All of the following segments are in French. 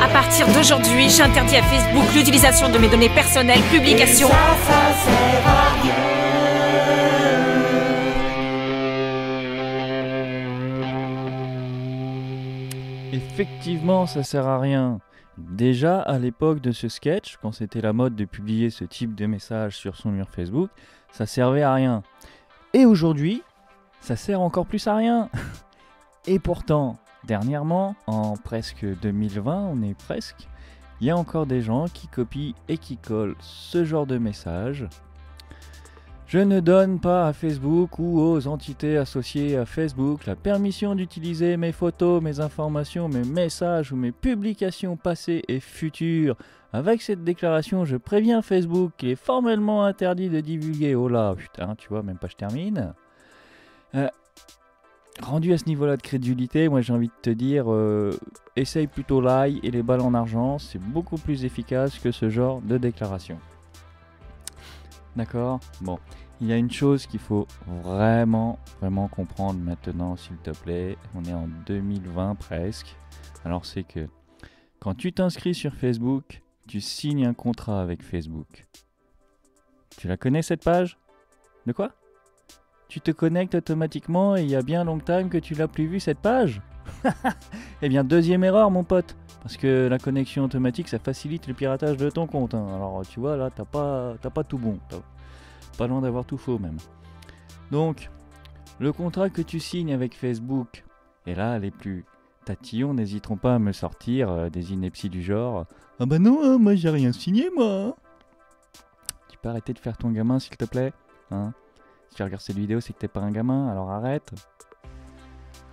À partir d'aujourd'hui, j'interdis à Facebook l'utilisation de mes données personnelles, publications... Ça sert à rien. Effectivement, ça sert à rien. Déjà, à l'époque de ce sketch, quand c'était la mode de publier ce type de message sur son mur Facebook, ça servait à rien. Et aujourd'hui, ça sert encore plus à rien. Et pourtant, dernièrement, en presque 2020, on est presque, il y a encore des gens qui copient et qui collent ce genre de message. Je ne donne pas à Facebook ou aux entités associées à Facebook la permission d'utiliser mes photos, mes informations, mes messages ou mes publications passées et futures. Avec cette déclaration, je préviens Facebook qu'il est formellement interdit de divulguer. Oh là, putain, tu vois, même pas je termine. Rendu à ce niveau-là de crédulité, moi j'ai envie de te dire, essaye plutôt l'ail et les balles en argent, c'est beaucoup plus efficace que ce genre de déclaration. D'accord ? Bon, il y a une chose qu'il faut vraiment comprendre maintenant, s'il te plaît. On est en 2020 presque. Alors c'est que quand tu t'inscris sur Facebook, tu signes un contrat avec Facebook. Tu la connais cette page ? De quoi ? Tu te connectes automatiquement et il y a bien long time que tu l'as plus vu cette page ? Eh bien, deuxième erreur mon pote. Parce que la connexion automatique, ça facilite le piratage de ton compte. Hein. Alors tu vois, là, t'as pas tout bon. T'as pas loin d'avoir tout faux même. Donc, le contrat que tu signes avec Facebook, et là, les plus tatillons n'hésiteront pas à me sortir des inepties du genre « Ah bah non, moi j'ai rien signé, moi !» Tu peux arrêter de faire ton gamin, s'il te plaît, hein ? Si tu regardes cette vidéo, c'est que t'es pas un gamin, alors arrête.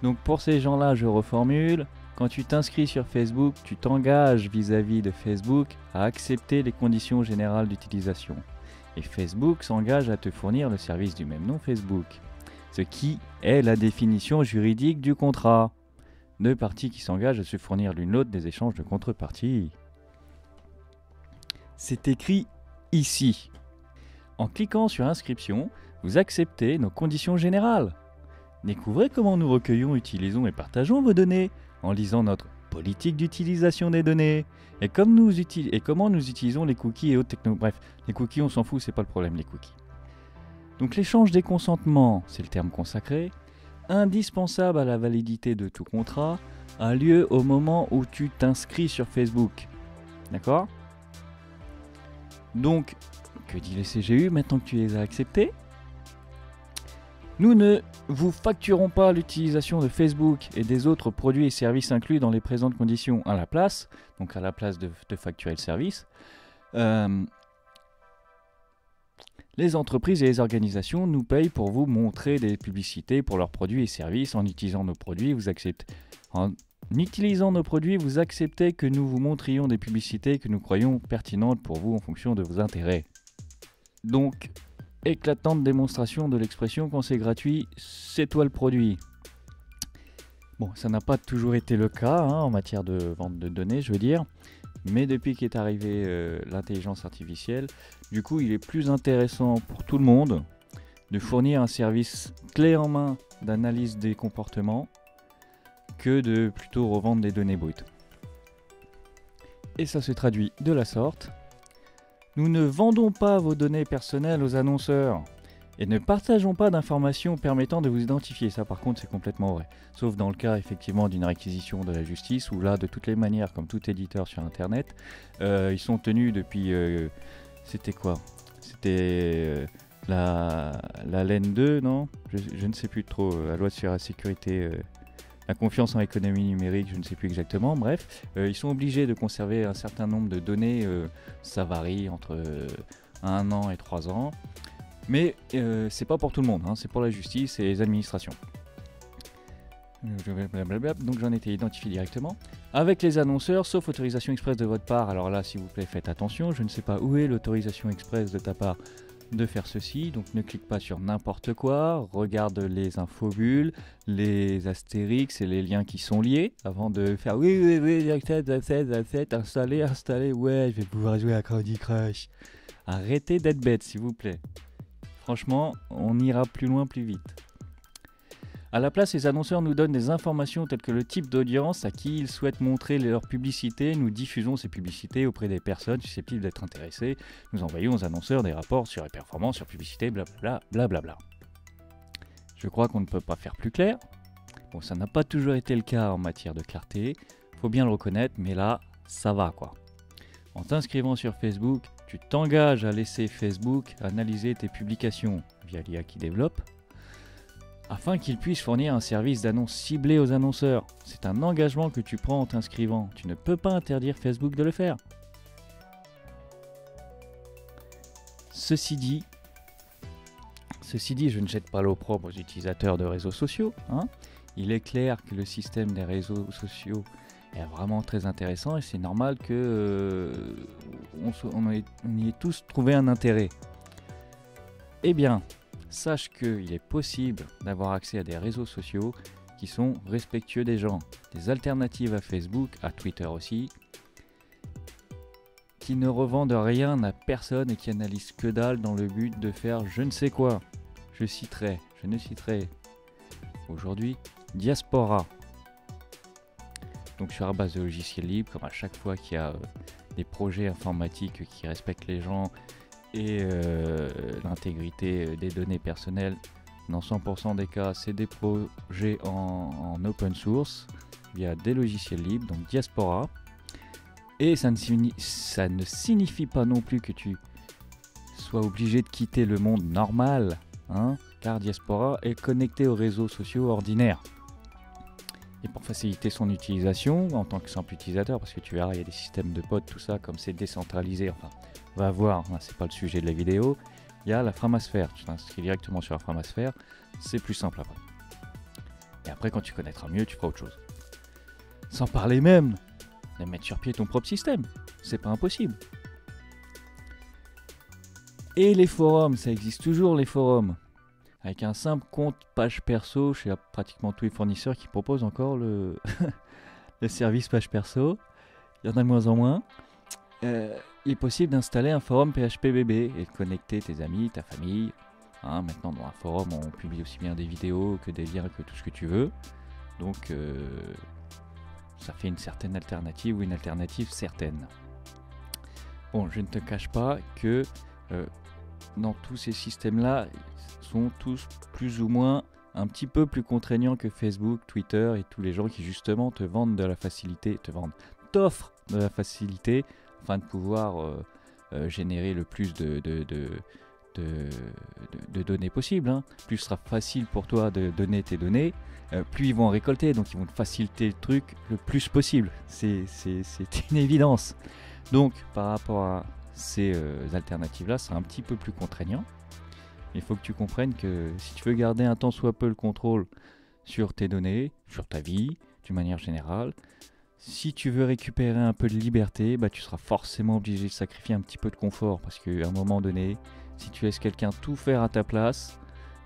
Donc pour ces gens-là, je reformule. Quand tu t'inscris sur Facebook, tu t'engages vis-à-vis de Facebook à accepter les conditions générales d'utilisation. Et Facebook s'engage à te fournir le service du même nom Facebook. Ce qui est la définition juridique du contrat. Deux parties qui s'engagent à se fournir l'une l'autre des échanges de contrepartie. C'est écrit ici. En cliquant sur inscription, vous acceptez nos conditions générales. Découvrez comment nous recueillons, utilisons et partageons vos données en lisant notre politique d'utilisation des données et comment nous utilisons les cookies et autres technologies. Bref, les cookies, on s'en fout, c'est pas le problème, les cookies. Donc l'échange des consentements, c'est le terme consacré, indispensable à la validité de tout contrat, a lieu au moment où tu t'inscris sur Facebook. D'accord ? Donc, que dit les CGU maintenant que tu les as acceptés ? Nous ne vous facturons pas l'utilisation de Facebook et des autres produits et services inclus dans les présentes conditions à la place, donc à la place de facturer le service. Les entreprises et les organisations nous payent pour vous montrer des publicités pour leurs produits et services. En utilisant nos produits, vous acceptez que nous vous montrions des publicités que nous croyons pertinentes pour vous en fonction de vos intérêts. Donc, éclatante démonstration de l'expression quand c'est gratuit, c'est toi le produit. Bon, ça n'a pas toujours été le cas en matière de vente de données, je veux dire. Mais depuis qu'est arrivée l'intelligence artificielle, du coup, il est plus intéressant pour tout le monde de fournir un service clé en main d'analyse des comportements que de plutôt revendre des données brutes. Et ça se traduit de la sorte. Nous ne vendons pas vos données personnelles aux annonceurs et ne partageons pas d'informations permettant de vous identifier. Ça par contre c'est complètement vrai. Sauf dans le cas effectivement d'une réquisition de la justice où là de toutes les manières, comme tout éditeur sur internet, ils sont tenus depuis... c'était quoi ? C'était la LEN 2, non ? Je ne sais plus trop. La loi sur la sécurité... la confiance en l'économie numérique, je ne sais plus exactement, bref, ils sont obligés de conserver un certain nombre de données, ça varie entre 1 an et 3 ans, mais c'est pas pour tout le monde, c'est pour la justice et les administrations. Donc j'en ai été identifié directement. Avec les annonceurs, sauf autorisation express de votre part, alors là s'il vous plaît faites attention, je ne sais pas où est l'autorisation express de ta part de faire ceci, donc ne clique pas sur n'importe quoi, regarde les infobulles, les astérix et les liens qui sont liés, avant de faire oui, j'accepte, installer, ouais, je vais pouvoir jouer à Candy Crush. Arrêtez d'être bête s'il vous plaît. Franchement, on ira plus loin plus vite. À la place, les annonceurs nous donnent des informations telles que le type d'audience à qui ils souhaitent montrer leur publicité. Nous diffusons ces publicités auprès des personnes susceptibles d'être intéressées. Nous envoyons aux annonceurs des rapports sur les performances, sur publicité, blablabla, blablabla. Je crois qu'on ne peut pas faire plus clair. Bon, ça n'a pas toujours été le cas en matière de clarté, faut bien le reconnaître, mais là, ça va quoi. En t'inscrivant sur Facebook, tu t'engages à laisser Facebook analyser tes publications via l'IA qui développe, afin qu'il puisse fournir un service d'annonce ciblé aux annonceurs. C'est un engagement que tu prends en t'inscrivant. Tu ne peux pas interdire Facebook de le faire. Ceci dit, je ne jette pas l'opprobre aux utilisateurs de réseaux sociaux. Il est clair que le système des réseaux sociaux est vraiment très intéressant et c'est normal que on y ait tous trouvé un intérêt. Eh bien, sache qu'il est possible d'avoir accès à des réseaux sociaux qui sont respectueux des gens, des alternatives à Facebook, à Twitter aussi, qui ne revendent rien à personne et qui analysent que dalle dans le but de faire je ne sais quoi. Je ne citerai aujourd'hui Diaspora. Donc sur la base de logiciels libres, comme à chaque fois qu'il y a des projets informatiques qui respectent les gens et l'intégrité des données personnelles, dans 100% des cas, c'est des projets en open source via des logiciels libres, donc Diaspora. Et ça ne signifie pas non plus que tu sois obligé de quitter le monde normal, car Diaspora est connecté aux réseaux sociaux ordinaires. Et pour faciliter son utilisation en tant que simple utilisateur, parce que tu verras, il y a des systèmes de pods, tout ça, comme c'est décentralisé, enfin, on va voir, c'est pas le sujet de la vidéo, il y a la Framasphère, tu t'inscris directement sur la Framasphère, c'est plus simple après. Et après, quand tu connaîtras mieux, tu feras autre chose. Sans parler même de mettre sur pied ton propre système, c'est pas impossible. Et les forums, ça existe toujours les forums. Avec un simple compte page perso chez pratiquement tous les fournisseurs qui proposent encore le, le service page perso. Il y en a de moins en moins. Il est possible d'installer un forum PHPBB et de connecter tes amis, ta famille. Maintenant, dans un forum, on publie aussi bien des vidéos que des liens, que tout ce que tu veux. Donc, ça fait une certaine alternative ou une alternative certaine. Bon, je ne te cache pas que dans tous ces systèmes-là, sont tous plus ou moins un petit peu plus contraignants que Facebook, Twitter et tous les gens qui justement te vendent de la facilité, t'offrent de la facilité afin de pouvoir générer le plus de données possible. Plus ce sera facile pour toi de donner tes données, plus ils vont en récolter, donc ils vont te faciliter le truc le plus possible. C'est une évidence. Donc par rapport à ces alternatives-là, c'est un petit peu plus contraignant. Il faut que tu comprennes que si tu veux garder un tant soit peu le contrôle sur tes données, sur ta vie, d'une manière générale, si tu veux récupérer un peu de liberté, tu seras forcément obligé de sacrifier un petit peu de confort. Parce qu'à un moment donné, si tu laisses quelqu'un tout faire à ta place,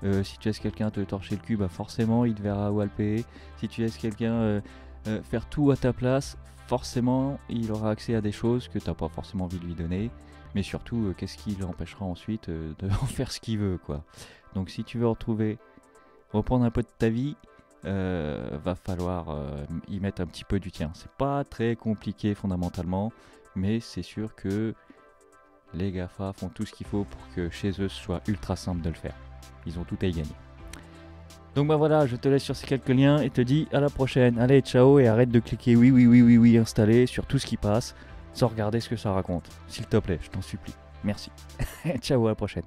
si tu laisses quelqu'un te torcher le cul, forcément il te verra walper. Si tu laisses quelqu'un faire tout à ta place, forcément il aura accès à des choses que tu n'as pas forcément envie de lui donner. Mais surtout, qu'est-ce qui l'empêchera ensuite de en faire ce qu'il veut, quoi. Donc si tu veux reprendre un peu de ta vie, va falloir y mettre un petit peu du tien. C'est pas très compliqué fondamentalement, mais c'est sûr que les GAFA font tout ce qu'il faut pour que chez eux ce soit ultra simple de le faire. Ils ont tout à y gagner. Donc voilà, je te laisse sur ces quelques liens et te dis à la prochaine. Allez, ciao, et arrête de cliquer oui, installer sur tout ce qui passe, sans regarder ce que ça raconte. S'il te plaît, je t'en supplie. Merci. Ciao, à la prochaine.